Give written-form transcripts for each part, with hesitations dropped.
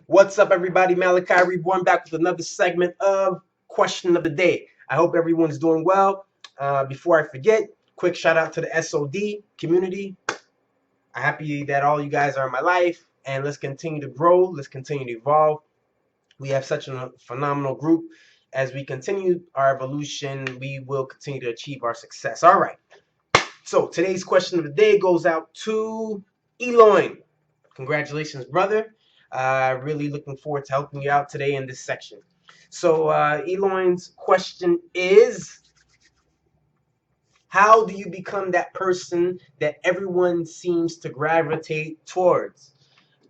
What's up, everybody? Malachi Reborn back with another segment of Question of the Day. I hope everyone's doing well. Before I forget, quick shout out to the SOD community. I'm happy that all you guys are in my life, and let's continue to grow. Let's continue to evolve. We have such a phenomenal group. As we continue our evolution, we will continue to achieve our success. All right. So today's question of the day goes out to Eloin. Congratulations, brother. Really looking forward to helping you out today in this section. So Eloin's question is, how do you become that person that everyone seems to gravitate towards?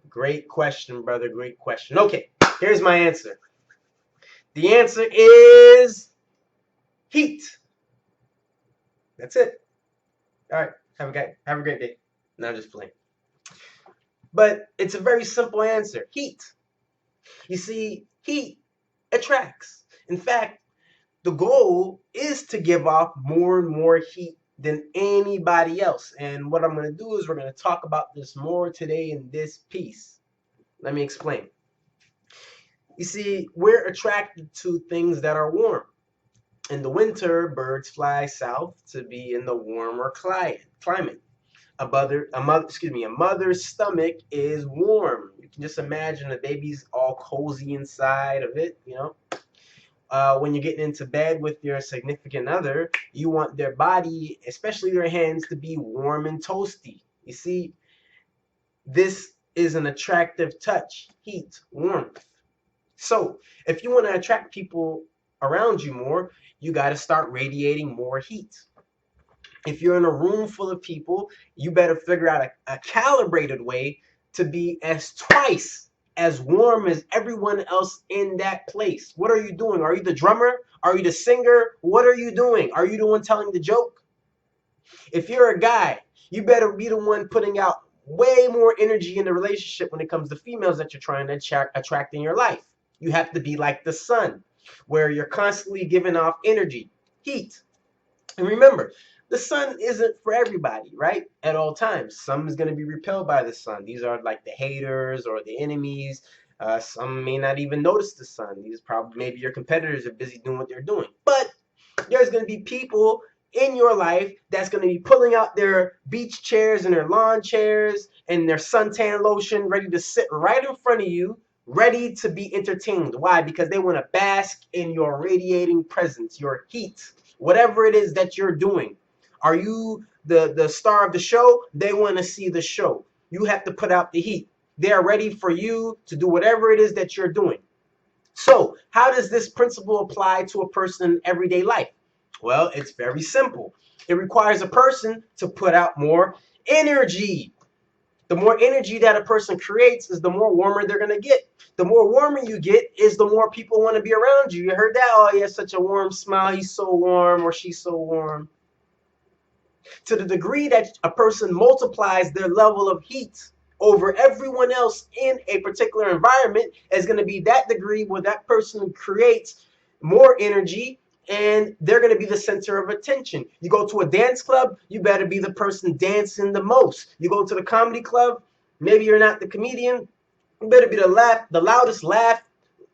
Great question, brother. Great question. Okay, here's my answer. The answer is heat. That's it. All right. Have a great day. No, I'm just playing. But it's a very simple answer. Heat. You see, heat attracts. In fact, the goal is to give off more and more heat than anybody else. And what I'm going to do is we're going to talk about this more today in this piece. Let me explain. You see, we're attracted to things that are warm. In the winter, birds fly south to be in the warmer climate. A mother's stomach is warm. You can just imagine the baby's all cozy inside of it, when you're getting into bed with your significant other, you want their body, especially their hands, to be warm and toasty. You see, this is an attractive touch, heat, warmth. So if you want to attract people around you more, you got to start radiating more heat. If you're in a room full of people, you better figure out a calibrated way to be as twice as warm as everyone else in that place. What are you doing? Are you the drummer? Are you the singer? What are you doing? Are you the one telling the joke? If you're a guy, you better be the one putting out way more energy in the relationship when it comes to females that you're trying to attract in your life. You have to be like the sun, where you're constantly giving off energy, heat. And remember, the sun isn't for everybody, right? At all times. Some is going to be repelled by the sun. These are like the haters or the enemies. Some may not even notice the sun. These probably maybe your competitors are busy doing what they're doing. But there's going to be people in your life that's going to be pulling out their beach chairs and their lawn chairs and their suntan lotion ready to sit right in front of you, ready to be entertained. Why? Because they want to bask in your radiating presence, your heat, whatever it is that you're doing. Are you the star of the show? They want to see the show. You have to put out the heat. They are ready for you to do whatever it is that you're doing. So how does this principle apply to a person in everyday life? Well, it's very simple. It requires a person to put out more energy. The more energy that a person creates is the more warmer they're going to get. The more warmer you get is the more people want to be around you. You heard that? Oh, he has such a warm smile. He's so warm, or she's so warm. To the degree that a person multiplies their level of heat over everyone else in a particular environment is going to be that degree where that person creates more energy and they're going to be the center of attention. You go to a dance club, you better be the person dancing the most. You go to the comedy club, maybe you're not the comedian, you better be the loudest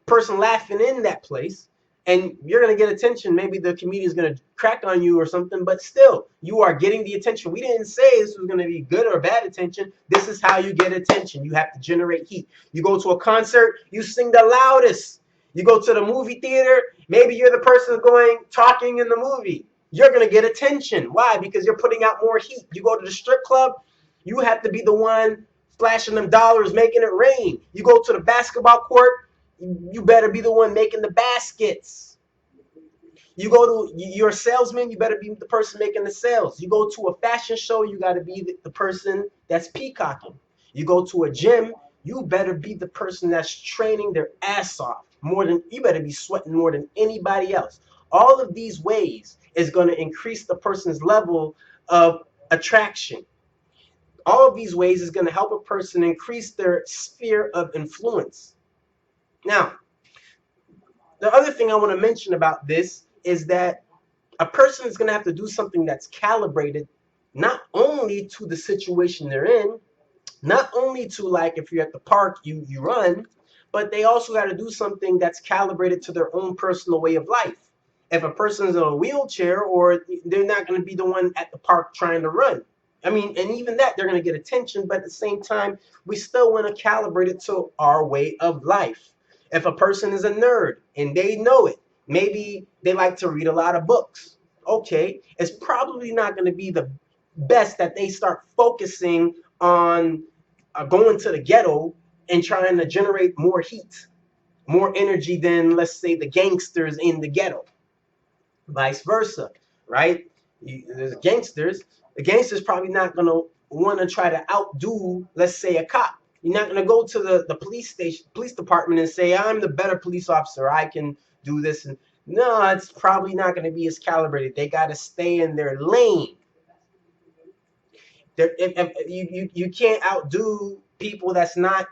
person laughing in that place, and you're going to get attention. Maybe the comedian is going to crack on you or something, but still, you are getting the attention. We didn't say this was going to be good or bad attention. This is how you get attention. You have to generate heat. You go to a concert, you sing the loudest. You go to the movie theater, maybe you're the person talking in the movie. You're going to get attention. Why? Because you're putting out more heat. You go to the strip club, you have to be the one splashing them dollars, making it rain. You go to the basketball court, you better be the one making the baskets. You go to you're a salesman, you better be the person making the sales. You go to a fashion show, you got to be the person that's peacocking. You go to a gym, you better be the person that's training their ass off. You better be sweating more than anybody else. All of these ways is going to increase the person's level of attraction. All of these ways is going to help a person increase their sphere of influence. Now, the other thing I want to mention about this is that a person is going to have to do something that's calibrated not only to the situation they're in, not only to, like, if you're at the park, you run, but they also got to do something that's calibrated to their own personal way of life. If a person's in a wheelchair, or they're not going to be the one at the park trying to run. I mean, and even that, they're going to get attention, but at the same time, we still want to calibrate it to our way of life. If a person is a nerd and they know it, maybe they like to read a lot of books. Okay, it's probably not going to be the best that they start focusing on going to the ghetto and trying to generate more heat, more energy than, let's say, the gangsters in the ghetto. Vice versa, right? There's gangsters. The gangster's probably not going to want to try to outdo, let's say, a cop. You're not going to go to the police station, police department, and say, I'm the better police officer, I can do this. And no, it's probably not going to be as calibrated. They got to stay in their lane. You can't outdo people. That's not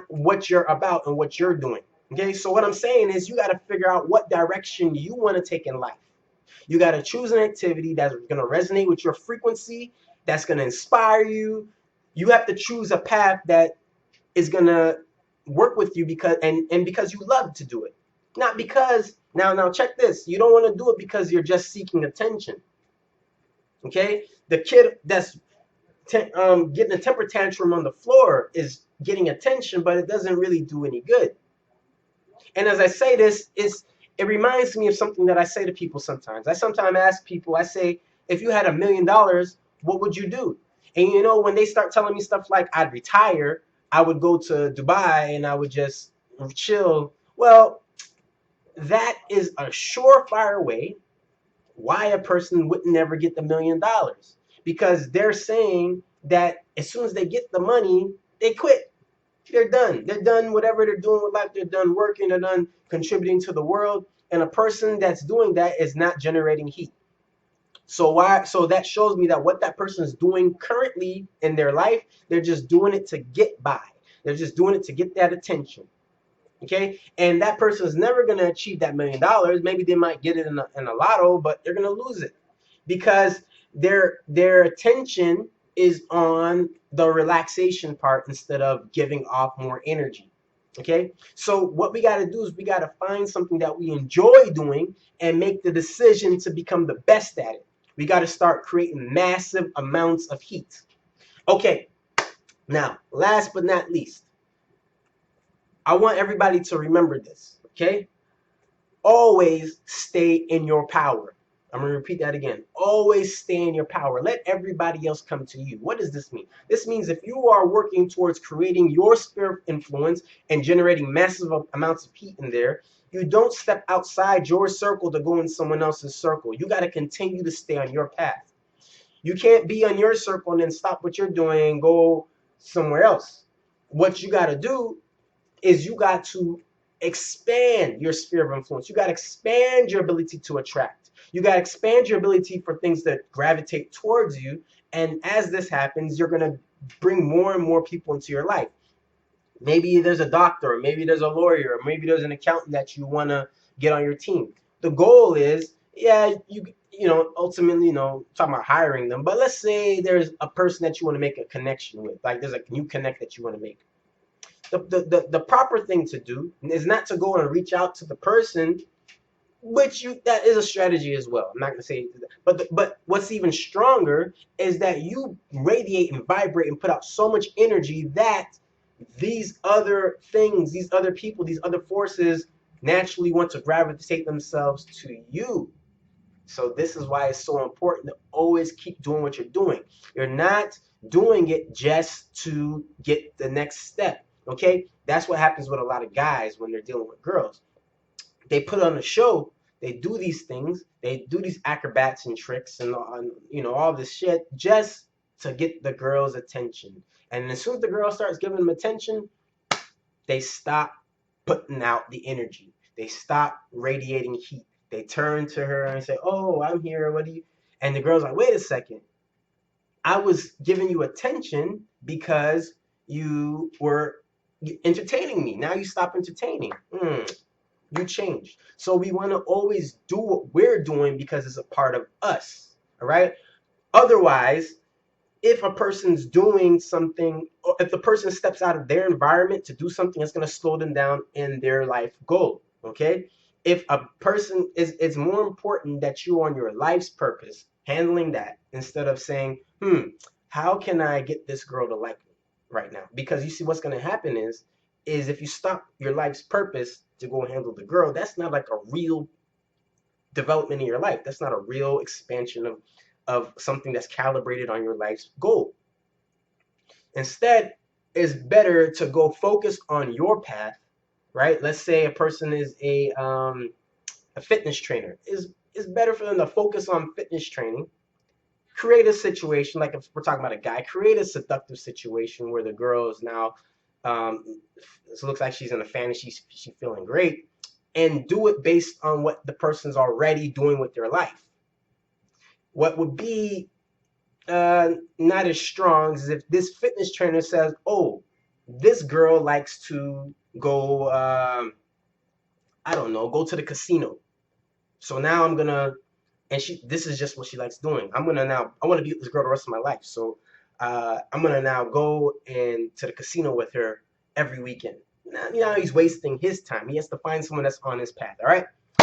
what you're about and what you're doing. Okay, so what I'm saying is, you got to figure out what direction you want to take in life. You got to choose an activity that's going to resonate with your frequency, that's going to inspire you. You have to choose a path that is going to work with you because you love to do it. Not because, now check this, you don't want to do it because you're just seeking attention. Okay? The kid that's getting a temper tantrum on the floor is getting attention, but it doesn't really do any good. And as I say this, it reminds me of something that I say to people sometimes. I sometimes ask people, I say, if you had $1 million, what would you do? And you know, when they start telling me stuff like I'd retire, I would go to Dubai and I would just chill. Well, that is a surefire way why a person would never get the $1 million. Because they're saying that as soon as they get the money, they quit. They're done. They're done whatever they're doing with life. They're done working. They're done contributing to the world. And a person that's doing that is not generating heat. So that shows me that what that person is doing currently in their life, they're just doing it to get by. They're just doing it to get that attention. Okay, and that person is never going to achieve that $1 million. Maybe they might get it in a lotto, but they're going to lose it because their attention is on the relaxation part instead of giving off more energy. Okay, so what we got to do is we got to find something that we enjoy doing and make the decision to become the best at it. We got to start creating massive amounts of heat. Okay, now last but not least, I want everybody to remember this. Okay, always stay in your power. I'm going to repeat that again. Always stay in your power. Let everybody else come to you. What does this mean? This means if you are working towards creating your sphere of influence and generating massive amounts of heat in there, you don't step outside your circle to go in someone else's circle. You got to continue to stay on your path. You can't be on your circle and then stop what you're doing and go somewhere else. What you got to do is you got to expand your sphere of influence. You got to expand your ability to attract. You got to expand your ability for things that gravitate towards you. And as this happens, you're going to bring more and more people into your life. Maybe there's a doctor, or maybe there's a lawyer, or maybe there's an accountant that you want to get on your team. The goal is, ultimately, talking about hiring them. But let's say there's a person that you want to make a connection with. Like there's a new connect that you want to make. The proper thing to do is not to go and reach out to the person, that is a strategy as well. I'm not going to say, but what's even stronger is that you radiate and vibrate and put out so much energy that these other things, these other people, these other forces naturally want to gravitate themselves to you. So this is why it's so important to always keep doing what you're doing. You're not doing it just to get the next step. Okay, that's what happens with a lot of guys when they're dealing with girls. They put on a show. They do these things. They do these acrobats and tricks and all this shit just to get the girl's attention. And as soon as the girl starts giving them attention, they stop putting out the energy. They stop radiating heat. They turn to her and say, "Oh, I'm here. What do you?" And the girl's like, "Wait a second. I was giving you attention because you were entertaining me. Now you stop entertaining. You changed." So we want to always do what we're doing because it's a part of us. All right. Otherwise, if a person's doing something, or if the person steps out of their environment to do something, it's going to slow them down in their life goal. Okay. If a person is, it's more important that you on your life's purpose, handling that instead of saying, how can I get this girl to like me right now? Because you see, what's going to happen is if you stop your life's purpose to go handle the girl, that's not like a real development in your life. That's not a real expansion of something that's calibrated on your life's goal. Instead, it's better to go focus on your path, right? Let's say a person is a fitness trainer. Is better for them to focus on fitness training. Create a situation, like if we're talking about a guy, create a seductive situation where the girl is now, it looks like she's in a fantasy, she's feeling great, and do it based on what the person's already doing with their life. What would be not as strong as if this fitness trainer says, "Oh, this girl likes to go, I don't know, go to the casino. So now I'm gonna, and this is just what she likes doing. I want to be with this girl the rest of my life. So I'm gonna now go and to the casino with her every weekend. Now, he's wasting his time. He has to find someone that's on his path. All right.